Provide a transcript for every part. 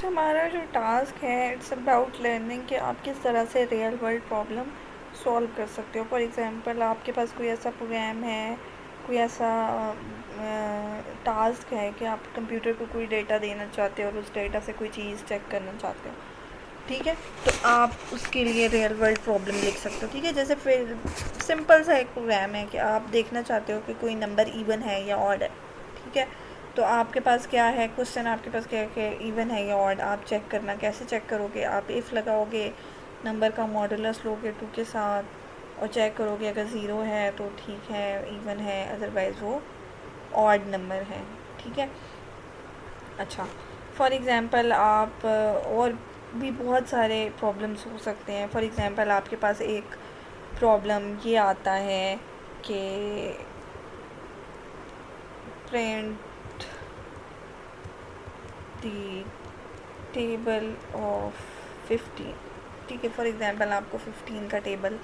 आज हमारा जो टास्क है इट्स अबाउट लर्निंग कि आप किस तरह से रियल वर्ल्ड प्रॉब्लम सॉल्व कर सकते हो। फॉर एग्जांपल आपके पास कोई ऐसा प्रोग्राम है, कोई ऐसा टास्क है कि आप कंप्यूटर को कोई डेटा देना चाहते हो और उस डेटा से कोई चीज़ चेक करना चाहते हो। ठीक है, तो आप उसके लिए रियल वर्ल्ड प्रॉब्लम लिख सकते हो। ठीक है, जैसे फिर सिंपल सा एक प्रोग्राम है कि आप देखना चाहते हो कि कोई नंबर इवन है या ऑड है। ठीक है, तो आपके पास क्या है, क्वेश्चन आपके पास क्या है कि इवन है या ऑड, आप चेक करना। कैसे चेक करोगे? आप इफ़ लगाओगे, नंबर का मॉडुलस लोगे 2 के साथ और चेक करोगे। अगर ज़ीरो है तो ठीक है, इवन है, अदरवाइज़ वो ऑड नंबर है। ठीक है, अच्छा, फॉर एग्ज़ाम्पल आप और भी बहुत सारे प्रॉब्लम्स हो सकते हैं। फॉर एग्ज़ाम्पल आपके पास एक प्रॉब्लम ये आता है कि प्रिंट दी टेबल ऑफ 15। ठीक है, फॉर एग्ज़ाम्पल आपको 15 का टेबल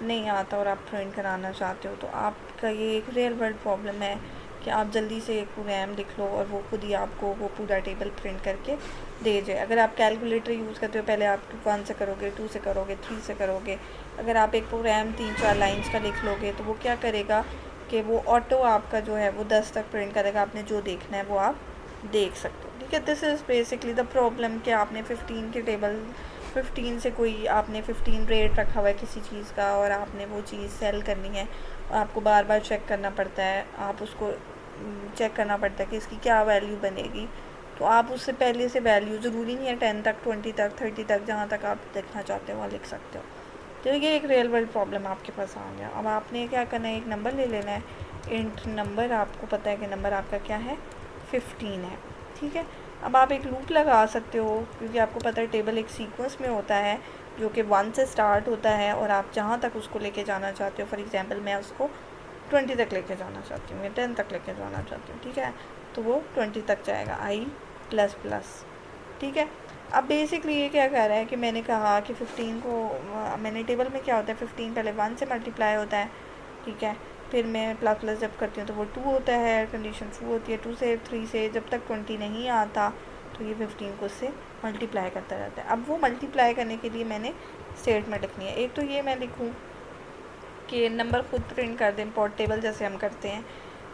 नहीं आता और आप प्रिंट कराना चाहते हो, तो आपका ये एक रियल वर्ल्ड प्रॉब्लम है कि आप जल्दी से एक प्रोग्राम लिख लो और वो खुद ही आपको वो पूरा टेबल प्रिंट करके दे जाए। अगर आप कैलकुलेटर यूज़ करते हो, पहले आप 1 से करोगे, 2 से करोगे, 3 से करोगे। अगर आप एक प्रोग्राम 3-4 लाइन्स का लिख लोगे तो वो क्या करेगा कि वो ऑटो आपका जो है वो 10 तक प्रिंट करेगा। आपने जो देखना है वो आप देख सकते हो। ठीक है, this is basically the problem कि आपने 15 के टेबल 15 से कोई आपने 15 रेट रखा हुआ है किसी चीज़ का और आपने वो चीज़ सेल करनी है और आपको बार बार चेक करना पड़ता है। आप उसको चेक करना पड़ता है कि इसकी क्या वैल्यू बनेगी। तो आप उससे पहले से वैल्यू, ज़रूरी नहीं है 10 तक, 20 तक, 30 तक, जहाँ तक आप देखना चाहते हो वहाँ लिख सकते हो। तो ये एक रियल वर्ल्ड प्रॉब्लम आपके पास आ गया। अब आपने क्या करना है, एक नंबर ले लेना है। इंट नंबर, आपको पता है कि नंबर आपका क्या है, 15 है। ठीक है, अब आप एक लूप लगा सकते हो क्योंकि आपको पता है टेबल एक सीक्वेंस में होता है जो कि 1 से स्टार्ट होता है और आप जहाँ तक उसको लेके जाना चाहते हो। फॉर एग्जांपल मैं उसको 20 तक लेके जाना चाहती हूँ या 10 तक लेके जाना चाहती हूँ। ठीक है, तो वो 20 तक जाएगा, आई प्लस प्लस। ठीक है, अब बेसिकली ये क्या कह रहा है कि मैंने कहा कि 15 को मैंने टेबल में क्या होता है, 15 पहले 1 से मल्टीप्लाई होता है। ठीक है, फिर मैं प्लस प्लस जब करती हूँ तो वो 2 होता है, कंडीशन ट्रू होती है। 2 से 3 से जब तक 20 नहीं आता तो ये 15 को उससे मल्टीप्लाई करता रहता है। अब वो मल्टीप्लाई करने के लिए मैंने स्टेटमेंट लिखनी है। एक तो ये मैं लिखूँ कि नंबर खुद प्रिंट कर दें, पोर्टेबल जैसे हम करते हैं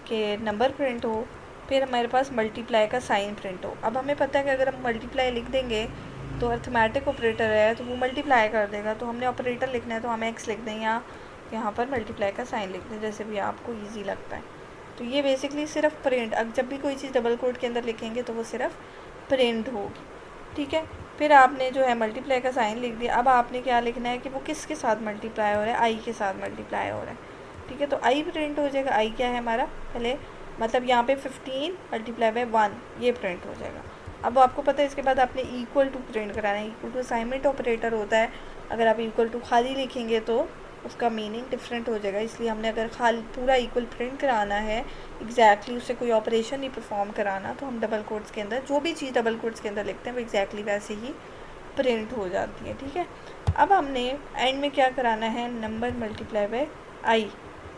कि नंबर प्रिंट हो, फिर हमारे पास मल्टीप्लाई का साइन प्रिंट हो। अब हमें पता है कि अगर हम मल्टीप्लाई लिख देंगे तो अर्थमेटिक ऑपरेटर है तो वो मल्टीप्लाई कर देगा, तो हमने ऑपरेटर लिखना है तो हम एक्स लिख दें या यहाँ पर मल्टीप्लाई का साइन लिख दें, जैसे भी आपको ईजी लगता है। तो ये बेसिकली सिर्फ प्रिंट, अब जब भी कोई चीज़ डबल कोट के अंदर लिखेंगे तो वो सिर्फ प्रिंट होगी। ठीक है, फिर आपने जो है मल्टीप्लाई का साइन लिख दिया। अब आपने क्या लिखना है कि वो किसके साथ मल्टीप्लाई हो रहा है, आई के साथ मल्टीप्लाई हो रहा है। ठीक है, तो आई प्रिंट हो जाएगा। आई क्या है हमारा, पहले मतलब यहाँ पे 15 मल्टीप्लाई बाय 1 ये प्रिंट हो जाएगा। अब आपको पता है इसके बाद आपने इक्वल टू प्रिंट कराना है। इक्वल टू असाइनमेंट ऑपरेटर होता है। अगर आप इक्वल टू खाली लिखेंगे तो उसका मीनिंग डिफरेंट हो जाएगा, इसलिए हमने अगर खाली पूरा इक्वल प्रिंट कराना है, एग्जैक्टली उससे कोई ऑपरेशन नहीं परफॉर्म कराना, तो हम डबल कोट्स के अंदर जो भी चीज़ डबल कोट्स के अंदर लिखते हैं वो एग्जैक्टली वैसे ही प्रिंट हो जाती है। ठीक है, अब हमने एंड में क्या कराना है, नंबर मल्टीप्लाई बाय आई।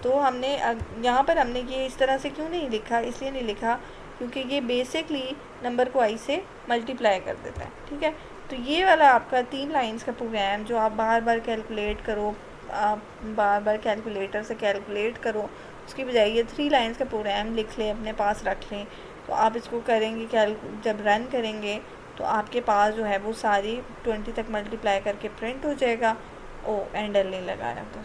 तो हमने यहाँ पर हमने ये इस तरह से क्यों नहीं लिखा, इसलिए नहीं लिखा क्योंकि ये बेसिकली नंबर को आई से मल्टीप्लाई कर देता है। ठीक है, तो ये वाला आपका 3 लाइंस का प्रोग्राम जो आप बार बार कैलकुलेट करो, आप बार बार कैलकुलेटर से कैलकुलेट करो, उसकी बजाय ये 3 लाइंस का प्रोग्राम लिख लें, अपने पास रख लें। तो आप इसको करेंगे जब रन करेंगे तो आपके पास जो है वो सारी 20 तक मल्टीप्लाई करके प्रिंट हो जाएगा। ओ एंडल नहीं लगाया तो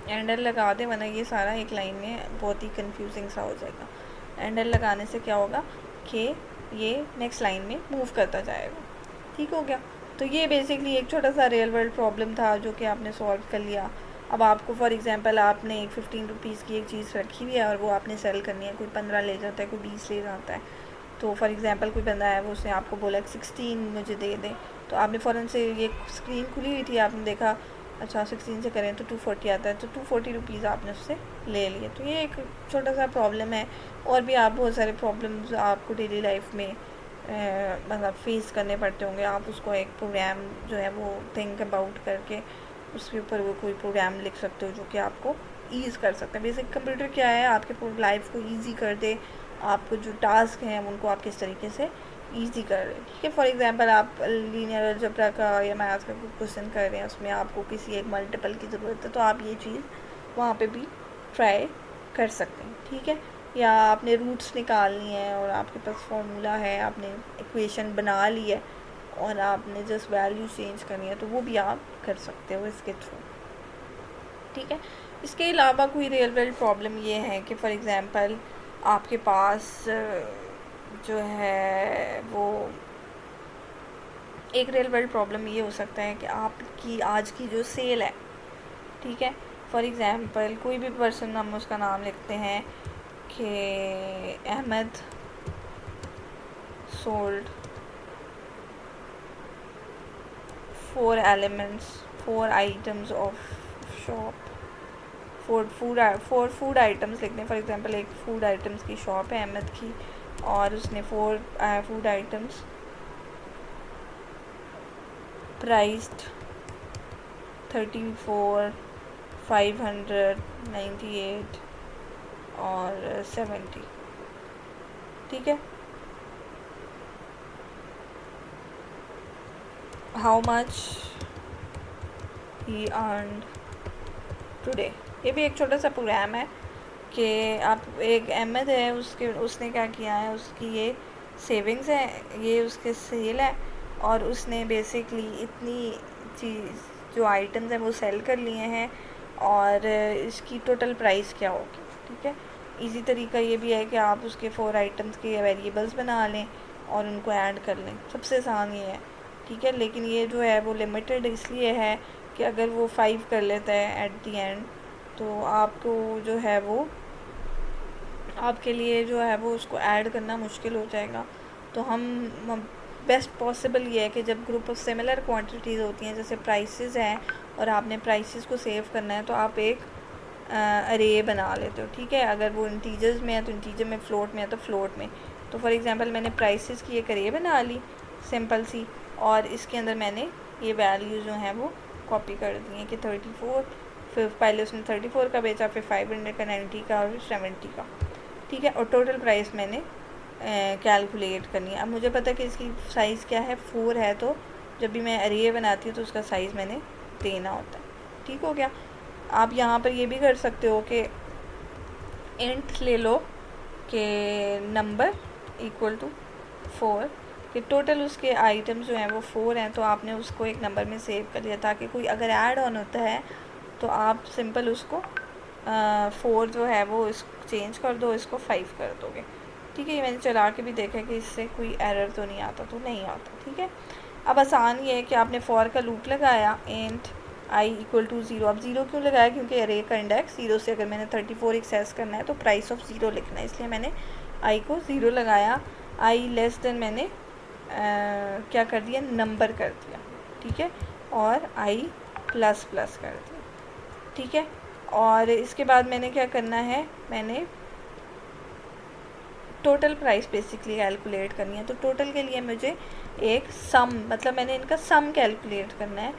एंडल लगा दे, वरना ये सारा एक लाइन में बहुत ही कंफ्यूजिंग सा हो जाएगा। एंडल लगाने से क्या होगा कि ये नेक्स्ट लाइन में मूव करता जाएगा। ठीक हो गया, तो ये बेसिकली एक छोटा सा रियल वर्ल्ड प्रॉब्लम था जो कि आपने सॉल्व कर लिया। अब आपको फॉर एग्जांपल आपने एक 15 रुपीज़ की एक चीज़ रखी हुई है और वो आपने सेल करनी है। कोई 15 ले जाता है, कोई 20 ले जाता है। तो फॉर एग्जांपल कोई बंदा है, वो उसने आपको बोला 16 मुझे दे दे, तो आपने फ़ौरन से ये स्क्रीन खुली हुई थी, आपने देखा अच्छा 16 से करें तो 240 आता है, तो 240 रुपीज़ आपने उससे ले लिए। तो ये एक छोटा सा प्रॉब्लम है। और भी आप बहुत सारे प्रॉब्लम्स आपको डेली लाइफ में मतलब फेस करने पड़ते होंगे। आप उसको एक प्रोग्राम जो है वो थिंक अबाउट करके उसके ऊपर वो कोई प्रोग्राम लिख सकते हो जो कि आपको ईज़ कर सकते हैं। बेसिक कंप्यूटर क्या है, आपके लाइफ को ईजी कर दे, आपको जो टास्क हैं उनको आप किस तरीके से ईजी कर रहे हैं, ठीक है। फॉर एग्जांपल आप लीनियर अलजेब्रा का या मैथ का कोई क्वेश्चन कर रहे हैं, उसमें आपको किसी एक मल्टीपल की ज़रूरत है, तो आप ये चीज़ वहाँ पे भी ट्राई कर सकते हैं, ठीक है। या आपने रूट्स निकालनी है और आपके पास फार्मूला है, आपने इक्वेशन बना ली है और आपने जस्ट वैल्यू चेंज करनी है, तो वो भी आप कर सकते हो इसके थ्रू, ठीक है। इसके अलावा कोई रियल वर्ल्ड प्रॉब्लम ये है कि फॉर एग्ज़ाम्पल आपके पास जो है वो एक रियल वर्ल्ड प्रॉब्लम ये हो सकता है कि आपकी आज की जो सेल है, ठीक है, फॉर एग्ज़ाम्पल कोई भी पर्सन, हम उसका नाम लिखते हैं कि Ahmed sold 4 items of shop, four food items लिखते हैं। फॉर एग्ज़ाम्पल एक फूड आइटम्स की शॉप है अहमद की, और उसने 4 फूड आइटम्स प्राइस्ड 34,598 और 70, ठीक है। How much he earned today. ये भी एक छोटा सा प्रोग्राम है कि आप, एक अहमद है, उसने क्या किया है, उसकी ये सेविंग्स है, ये उसके सेल है, और उसने बेसिकली इतनी चीज़ जो आइटम्स हैं वो सेल कर लिए हैं, और इसकी टोटल प्राइस क्या होगी, ठीक है। इजी तरीका ये भी है कि आप उसके 4 आइटम्स के वेरिएबल्स बना लें और उनको ऐड कर लें, सबसे आसान ये है, ठीक है। लेकिन ये जो है वो लिमिटेड इसलिए है कि अगर वो 5 कर लेता है एट द एंड, तो आपको जो है वो, आपके लिए जो है वो उसको ऐड करना मुश्किल हो जाएगा। तो हम बेस्ट पॉसिबल ये है कि जब ग्रुप ऑफ सिमिलर क्वांटिटीज़ होती हैं, जैसे प्राइसेस हैं और आपने प्राइसेस को सेव करना है, तो आप एक अरे बना लेते हो, ठीक है। अगर वो इंटीजर्स में है तो इंटीजर में, फ्लोट में है तो फ्लोट में। तो फॉर एग्जांपल मैंने प्राइसेस की एक अरे बना ली सिंपल सी, और इसके अंदर मैंने ये वैल्यू जो हैं वो कॉपी कर दी है कि 34, फिर पहले उसने 34 का बेचा, फिर 500 का, 90 का और 70 का, ठीक है। और टोटल प्राइस मैंने कैलकुलेट करनी है। अब मुझे पता है कि इसकी साइज़ क्या है, 4 है, तो जब भी मैं अरे बनाती हूँ तो उसका साइज़ मैंने देना होता है, ठीक हो गया। आप यहाँ पर ये भी कर सकते हो कि इंट ले लो कि नंबर इक्वल टू 4, कि टोटल उसके आइटम्स जो हैं वो 4 हैं, तो आपने उसको एक नंबर में सेव कर लिया, ताकि कोई अगर ऐड ऑन होता है तो आप सिंपल उसको 4 जो है वो इस चेंज कर दो, इसको 5 कर दोगे, ठीक है। ये मैंने चला के भी देखा कि इससे कोई एरर तो नहीं आता, तो नहीं आता, ठीक है। अब आसान ये है कि आपने फॉर का लूप लगाया, इंट आई इक्वल टू 0। अब 0 क्यों लगाया, क्योंकि अरे का इंडेक्स 0 से अगर मैंने 34 एक्सेस करना है तो प्राइस ऑफ 0 लिखना है, इसलिए मैंने आई को 0 लगाया। आई लेस देन मैंने क्या कर दिया, नंबर कर दिया, ठीक है, और आई प्लस प्लस कर दिया, ठीक है। और इसके बाद मैंने क्या करना है, मैंने टोटल प्राइस बेसिकली कैलकुलेट करनी है। तो टोटल के लिए मुझे एक सम, मतलब मैंने इनका सम कैलकुलेट करना है,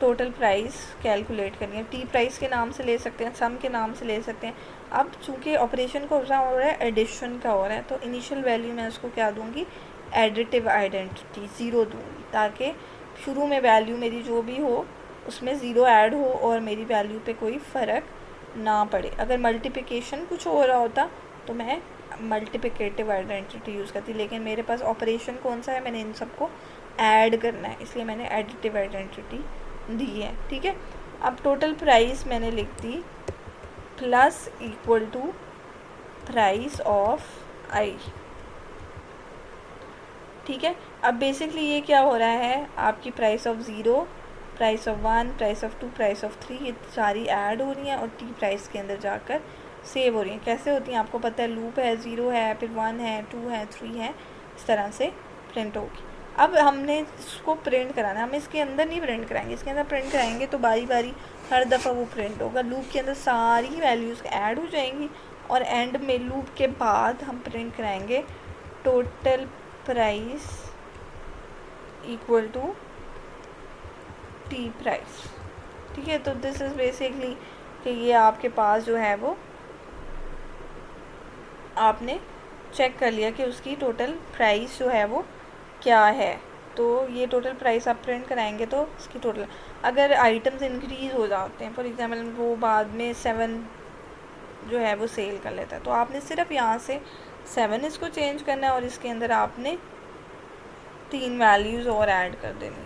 टोटल प्राइस कैलकुलेट करनी है। टी प्राइस के नाम से ले सकते हैं, सम के नाम से ले सकते हैं। अब चूँकि ऑपरेशन को हो रहा है एडिशन का हो रहा है, तो इनिशियल वैल्यू मैं उसको क्या दूंगी, एडिटिव आइडेंटिटी 0 दूंगी, ताकि शुरू में वैल्यू मेरी जो भी हो उसमें 0 ऐड हो और मेरी वैल्यू पे कोई फ़र्क ना पड़े। अगर मल्टीप्लिकेशन कुछ हो रहा होता तो मैं मल्टीप्लिकेटिव आइडेंटिटी यूज़ करती, लेकिन मेरे पास ऑपरेशन कौन सा है, मैंने इन सबको ऐड करना है, इसलिए मैंने एडिटिव आइडेंटिटी दी है, ठीक है। अब टोटल प्राइस मैंने लिख दी plus equal to price of I, ठीक है। अब बेसिकली ये क्या हो रहा है, आपकी price of 0, price of 1, price of 2, price of 3, ये सारी ऐड हो रही हैं और टी प्राइस के अंदर जाकर सेव हो रही हैं। कैसे होती हैं आपको पता है, लूप है, 0 है, फिर 1 है, 2 है, 3 है, इस तरह से प्रिंट होगी। अब हमने इसको प्रिंट कराना है, हम इसके अंदर नहीं प्रिंट कराएंगे, इसके अंदर प्रिंट कराएंगे तो बारी बारी हर दफ़ा वो प्रिंट होगा। लूप के अंदर सारी वैल्यूज़ ऐड हो जाएंगी और एंड में लूप के बाद हम प्रिंट कराएंगे total price equal to T price, ठीक है। तो दिस इज़ बेसिकली कि ये आपके पास जो है वो आपने चेक कर लिया कि उसकी टोटल प्राइस जो है वो क्या है। तो ये टोटल प्राइस आप प्रिंट कराएंगे तो इसकी टोटल, अगर आइटम्स इंक्रीज़ हो जाते हैं, फॉर एग्जांपल वो बाद में 7 जो है वो सेल कर लेता है, तो आपने सिर्फ यहाँ से 7 इसको चेंज करना है और इसके अंदर आपने 3 वैल्यूज़ और ऐड कर देनी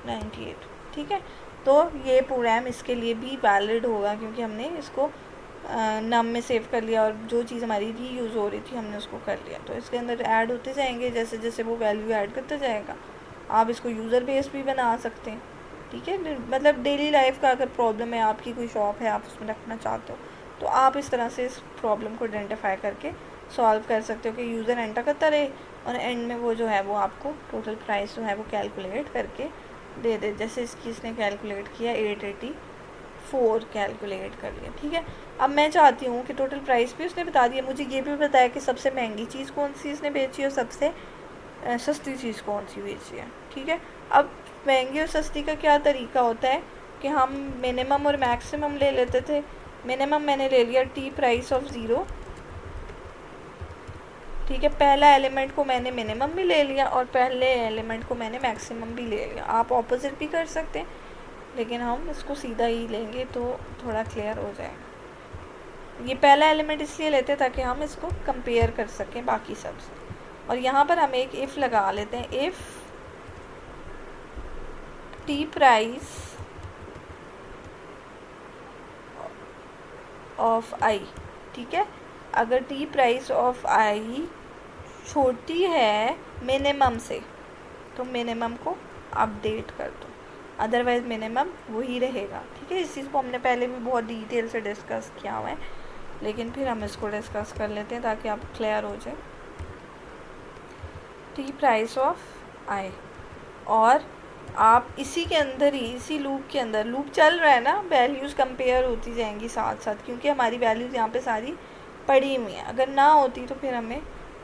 है 98, ठीक है। तो ये प्रोग्राम इसके लिए भी वैलिड होगा क्योंकि हमने इसको नम में सेव कर लिया और जो चीज़ हमारी रीयूज़ हो रही थी हमने उसको कर लिया। तो इसके अंदर ऐड होते जाएंगे, जैसे जैसे वो वैल्यू ऐड करते जाएगा। आप इसको यूज़र बेस भी बना सकते हैं, ठीक है। मतलब डेली लाइफ का अगर प्रॉब्लम है, आपकी कोई शॉप है, आप उसमें रखना चाहते हो, तो आप इस तरह से इस प्रॉब्लम को आइडेंटिफाई करके सॉल्व कर सकते हो कि यूज़र एंटर करता रहे और एंड में वो जो है वो आपको टोटल प्राइस जो है वो कैलकुलेट करके दे दे। जैसे इसकी इसने कैलकुलेट किया 884 कैलकुलेट कर लिया, ठीक है। अब मैं चाहती हूँ कि टोटल प्राइस भी उसने बता दिया, मुझे ये भी बताया कि सबसे महंगी चीज़ कौन सी इसने बेची और सबसे सस्ती चीज़ कौन सी बेची है, ठीक है। अब महंगी और सस्ती का क्या तरीका होता है कि हम मिनिमम और मैक्सिमम ले लेते थे। मिनिमम मैंने ले लिया टी प्राइस ऑफ 0, ठीक है। पहला एलिमेंट को मैंने मिनिमम भी ले लिया और पहले एलिमेंट को मैंने मैक्सिमम भी ले लिया। आप ऑपोजिट भी कर सकते हैं, लेकिन हम इसको सीधा ही लेंगे तो थोड़ा क्लियर हो जाएगा। ये पहला एलिमेंट इसलिए लेते हैं ताकि हम इसको कंपेयर कर सकें बाकी सब से। और यहाँ पर हम एक इफ़ लगा लेते हैं, if T price of I, ठीक है। अगर टी प्राइस ऑफ आई छोटी है मिनिमम से तो मिनिमम को अपडेट कर दो, अदरवाइज मिनिमम वही रहेगा, ठीक है। इस चीज़ को हमने पहले भी बहुत डिटेल से डिस्कस किया हुआ है, लेकिन फिर हम इसको डिस्कस कर लेते हैं ताकि आप क्लियर हो जाए। टी प्राइस ऑफ आई, और आप इसी के अंदर ही, इसी लूप के अंदर, लूप चल रहा है ना, वैल्यूज़ कंपेयर होती जाएंगी साथ साथ, क्योंकि हमारी वैल्यूज़ यहाँ पे सारी पड़ी हुई हैं। अगर ना होती तो फिर हमें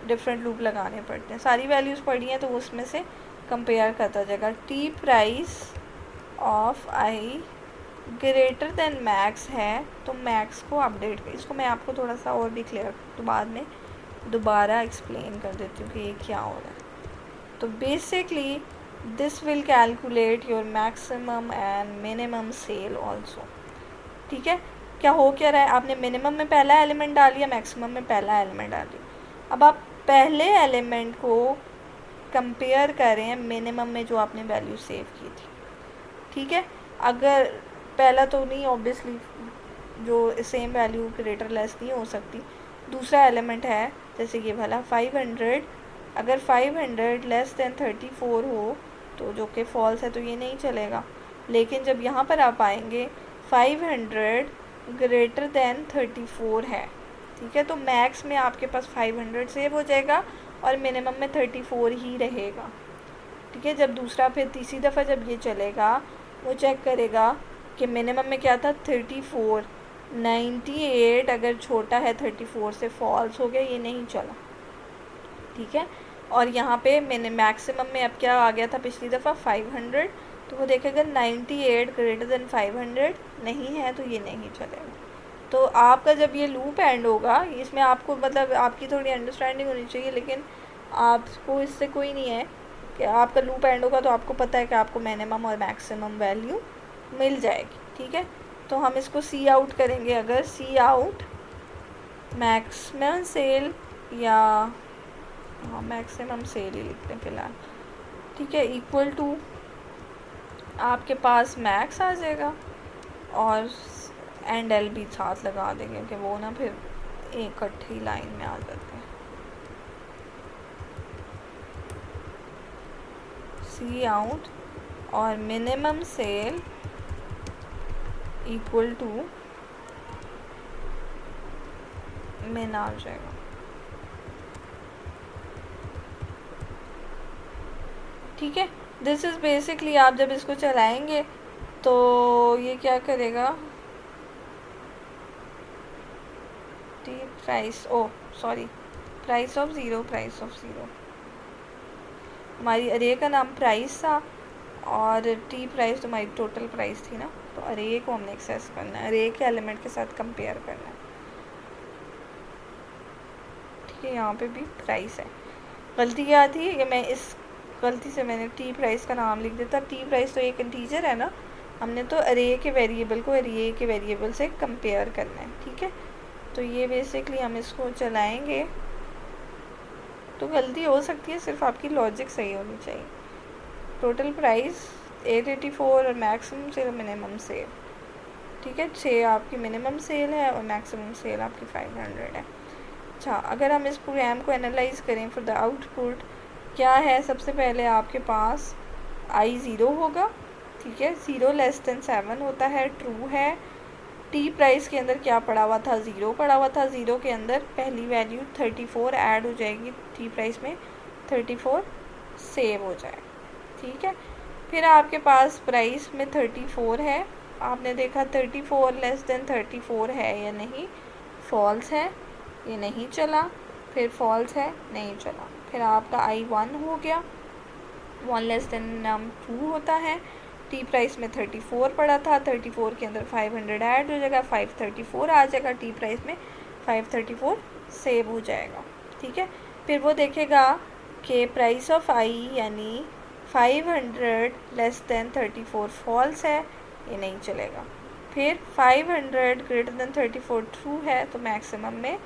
डिफरेंट लूप लगाने पड़ते हैं। सारी वैल्यूज़ पड़ी हैं तो उसमें से कंपेयर करता जाएगा। T price of I greater than max है तो मैक्स को अपडेट कर। इसको मैं आपको थोड़ा सा और भी क्लियर तो बाद में दोबारा एक्सप्लेन कर देती हूँ कि ये क्या हो रहा है। तो basically this will calculate your maximum and minimum cell also, ठीक है। क्या हो क्या रहा है, आपने मिनिमम में पहला एलिमेंट डाल दिया, मैक्सिमम में पहला एलिमेंट डाल दिया। अब आप पहले एलिमेंट को कंपेयर करें मिनिमम में जो आपने वैल्यू सेव की थी, ठीक है। अगर पहला तो नहीं, ऑब्वियसली जो सेम वैल्यू ग्रेटर लेस नहीं हो सकती। दूसरा एलिमेंट है जैसे ये वाला 500, अगर 500 लेस देन 34 हो तो जो कि फॉल्स है तो ये नहीं चलेगा। लेकिन जब यहाँ पर आप आएंगे 500 ग्रेटर देन 34 है, ठीक है, तो मैक्स में आपके पास 500 सेव हो जाएगा और मिनिमम में 34 ही रहेगा, ठीक है। जब दूसरा फिर तीसरी दफ़ा जब ये चलेगा वो चेक करेगा कि मिनिमम में क्या था 34, 98 अगर छोटा है 34 से फॉल्स हो गया, ये नहीं चला, ठीक है। और यहाँ पे मैंने मैक्सिमम में अब क्या आ गया था पिछली दफ़ा 500, तो वो देखेगा 98 ग्रेटर देन 500 नहीं है तो ये नहीं चलेगा। तो आपका जब ये लूप एंड होगा, इसमें आपको मतलब आपकी थोड़ी अंडरस्टैंडिंग होनी चाहिए, लेकिन आपको इससे कोई नहीं है कि आपका लूप एंड होगा तो आपको पता है कि आपको मिनिमम और मैक्सिमम वैल्यू मिल जाएगी, ठीक है। तो हम इसको सी आउट करेंगे, अगर सी आउट मैक्सिमम सेल या हाँ मैक्सिमम सेल ही लिखते हैं फिलहाल, ठीक है, इक्वल टू आपके पास मैक्स आ जाएगा और एंड एल भी साथ लगा देंगे कि वो ना फिर इकट्ठी लाइन में आ जाते हैं। सी आउट और मिनिमम सेल इक्वल टू मिन आ जाएगा, ठीक है। दिस इज़ बेसिकली आप जब इसको चलाएंगे तो ये क्या करेगा, T price price of zero, price of zero, हमारी अरे का नाम प्राइस था और टी प्राइस तो हमारी टोटल प्राइस थी ना, तो अरे को हमने एक्सेस करना है, अरे के एलिमेंट के साथ कंपेयर करना है, ठीक है। यहाँ पे भी प्राइस है। गलती क्या थी कि मैं इस गलती से मैंने टी प्राइस का नाम लिख दिया था। टी प्राइस तो एक इंटीजर है ना, हमने तो अरे के वेरिएबल को अरे के वेरिएबल से कंपेयर करना है, ठीक है। तो ये बेसिकली हम इसको चलाएंगे तो गलती हो सकती है, सिर्फ आपकी लॉजिक सही होनी चाहिए। टोटल प्राइस 884 और मैक्सिमम सेल मिनिमम सेल, ठीक है। 6 आपकी मिनिमम सेल है और मैक्सिमम सेल आपकी 500 है। अच्छा, अगर हम इस प्रोग्राम को एनालाइज करें फॉर द आउटपुट क्या है, सबसे पहले आपके पास आई 0 होगा, ठीक है। 0 लेस देन 7 होता है, ट्रू है। टी प्राइस के अंदर क्या पड़ा हुआ था, 0 पड़ा हुआ था। 0 के अंदर पहली वैल्यू 34 ऐड हो जाएगी, टी प्राइस में 34 सेव हो जाए, ठीक है। फिर आपके पास प्राइस में 34 है, आपने देखा 34 लेस देन 34 है या नहीं, फॉल्स है, ये नहीं चला। फिर फॉल्स है, नहीं चला। फिर आपका आई 1 हो गया, 1 लेस देन 2 होता है। टी प्राइस में 34 पड़ा था, 34 के अंदर 500 ऐड हो जाएगा, 534 आ जाएगा, टी प्राइस में 534 सेव हो जाएगा, ठीक है। फिर वो देखेगा कि प्राइस ऑफ आई यानी 500 लेस देन 34 फॉल्स है, ये नहीं चलेगा। फिर 500 ग्रेटर देन 34 ट्रू है, तो मैक्सिमम में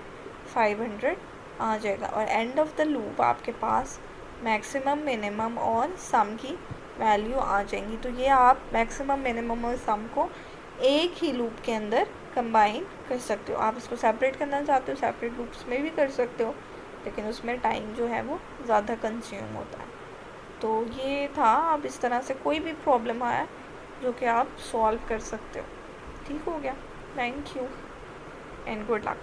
500 आ जाएगा। और एंड ऑफ द लूप आपके पास मैक्सिमम, मिनिमम और सम की वैल्यू आ जाएंगी। तो ये आप मैक्सिमम, मिनिमम और सम को एक ही लूप के अंदर कंबाइन कर सकते हो। आप इसको सेपरेट करना चाहते हो, सेपरेट लूप्स में भी कर सकते हो, लेकिन उसमें टाइम जो है वो ज़्यादा कंज्यूम होता है। तो ये था, आप इस तरह से कोई भी प्रॉब्लम आया जो कि आप सॉल्व कर सकते हो। ठीक हो गया, thank you and good luck.